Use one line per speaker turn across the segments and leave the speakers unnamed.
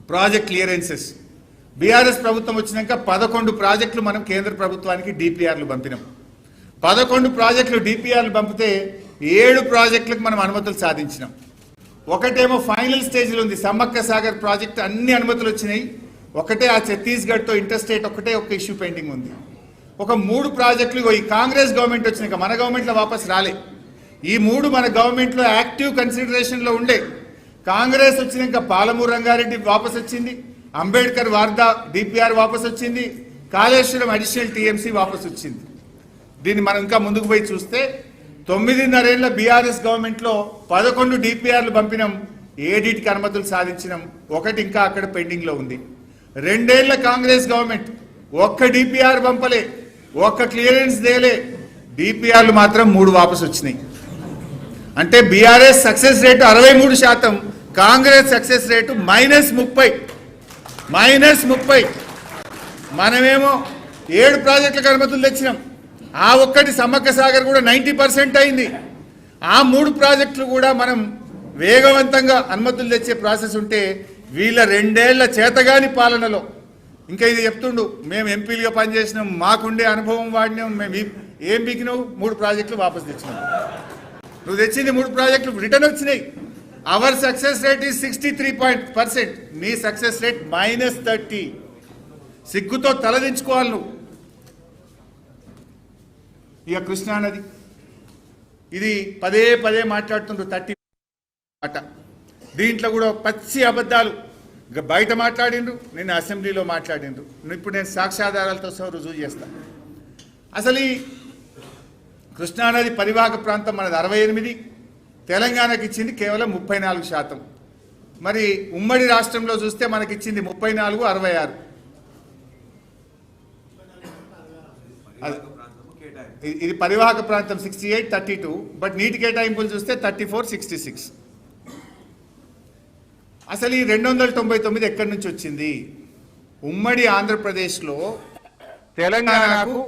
Project clearances. BRS ప్రభుత్వం వచ్చినాక 11 ప్రాజెక్టులు మనం కేంద్ర ప్రభుత్వానికి డిపిఆర్లు పంపినాం. 11 ప్రాజెక్టులు డిపిఆర్లు పంపితే 7 ప్రాజెక్టులకు మనం అనుమతులు సాధించినాం. ఒకటేమో ఫైనల్ స్టేజ్లో ఉంది, సమ్మక్క సాగర్ ప్రాజెక్ట్ అన్ని అనుమతులు వచ్చినాయి. ఒకటే ఆ ఛత్తీస్గఢ్తో ఇంటర్స్టేట్ ఒక ఇష్యూ పెండింగ్ ఉంది. ఒక 3 ప్రాజెక్టులు ఈ కాంగ్రెస్ గవర్నమెంట్ వచ్చినాక మన గవర్నమెంట్లో వాపస్ రాలే. ఈ 3 మన గవర్నమెంట్లో యాక్టివ్ కన్సిడరేషన్లో ఉండే. కాంగ్రెస్ వచ్చినాక పాలమూరు రంగారెడ్డి వాపస్ వచ్చింది, అంబేద్కర్ వార్దా డిపిఆర్ వాపస్ వచ్చింది, కాళేశ్వరం అడిషనల్ టీఎంసీ వాపస్ వచ్చింది. దీన్ని మనం ఇంకా ముందుకు పోయి చూస్తే 9.5 ఏళ్ల బీఆర్ఎస్ గవర్నమెంట్లో 11 డిపిఆర్లు పంపినాం, 7కి అనుమతులు సాధించినాం, ఒకటి ఇంకా అక్కడ పెండింగ్లో ఉంది. 2 ఏళ్ల కాంగ్రెస్ గవర్నమెంట్ ఒక్క డిపిఆర్ పంపలే, ఒక్క క్లియరెన్స్ దేలే, డిపిఆర్లు మాత్రం 3 వాపస్ వచ్చినాయి. అంటే BRS success rate 63%, Congress success rate -30. మనమేమో 7 ప్రాజెక్టులకు అనుమతులు తెచ్చినాం. ఆ ఒక్కటి సమ్మక్క సాగర్ కూడా 90% అయింది. ఆ 3 ప్రాజెక్టులు కూడా మనం వేగవంతంగా అనుమతులు తెచ్చే ప్రాసెస్ ఉంటే వీళ్ళ 2 ఏళ్ల చేతగాని పాలనలో ఇంకా ఇది చెప్తుండు, మేము ఎంపీలుగా పనిచేసినాం, మాకుండే అనుభవం వాడినాం, మేము ఏం పీకినావు 3 ప్రాజెక్టులు వాపస్ తెచ్చినాం. నువ్వు తెచ్చింది 3 ప్రాజెక్టులు రిటర్న్ వచ్చినాయి. అవర్ సక్సెస్ రేట్ ఈజ్ 63%, నీ సక్సెస్ రేట్ -30. సిగ్గుతో తలదించుకోవాలి నువ్వు. ఇక కృష్ణానది ఇది పదే మాట్లాడుతుండ్రు 30 అట. దీంట్లో కూడా పచ్చి అబద్ధాలు బయట మాట్లాడిండ్రు, నిన్న అసెంబ్లీలో మాట్లాడిండ్రు. ఇప్పుడు నేను సాక్ష్యాధారాలతో సహా రుజువు చేస్తాను. అసలు ఈ కృష్ణానది పరివాహక ప్రాంతం మనది 68, తెలంగాణకి ఇచ్చింది కేవలం 34%. మరి ఉమ్మడి రాష్ట్రంలో చూస్తే మనకిచ్చింది 34, 66. ఇది పరివాహక ప్రాంతం 68, 32, బట్ నీటి కేటాయింపులు చూస్తే 34, 66. అసలు ఈ 299 ఎక్కడి నుంచి వచ్చింది? ఉమ్మడి ఆంధ్రప్రదేశ్లో తెలంగాణకు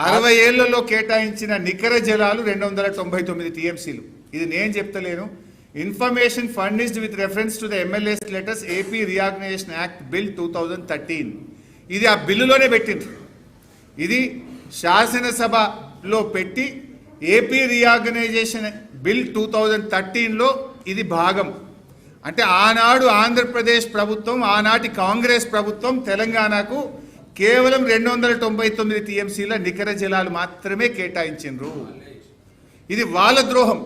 60 ఏళ్లలో కేటాయించిన నికర జలాలు 299 టీఎంసీలు. ఇది నేను చెప్తలేను. Information furnished with reference to the MLAs letters AP reorganisation act bill 2013. ఇది ఆ బిల్లులోనే పెట్టింది. ఇది శాసనసభలో పెట్టి ఏపీ రీఆర్గనైజేషన్ బిల్ 2013లో ఇది భాగం. అంటే ఆనాడు ఆంధ్రప్రదేశ్ ప్రభుత్వం, ఆనాటి కాంగ్రెస్ ప్రభుత్వం తెలంగాణకు కేవలం 299 టీఎంసీల నికర జలాలు మాత్రమే కేటాయించిండ్రు. ఇది వాళ్ళ ద్రోహం.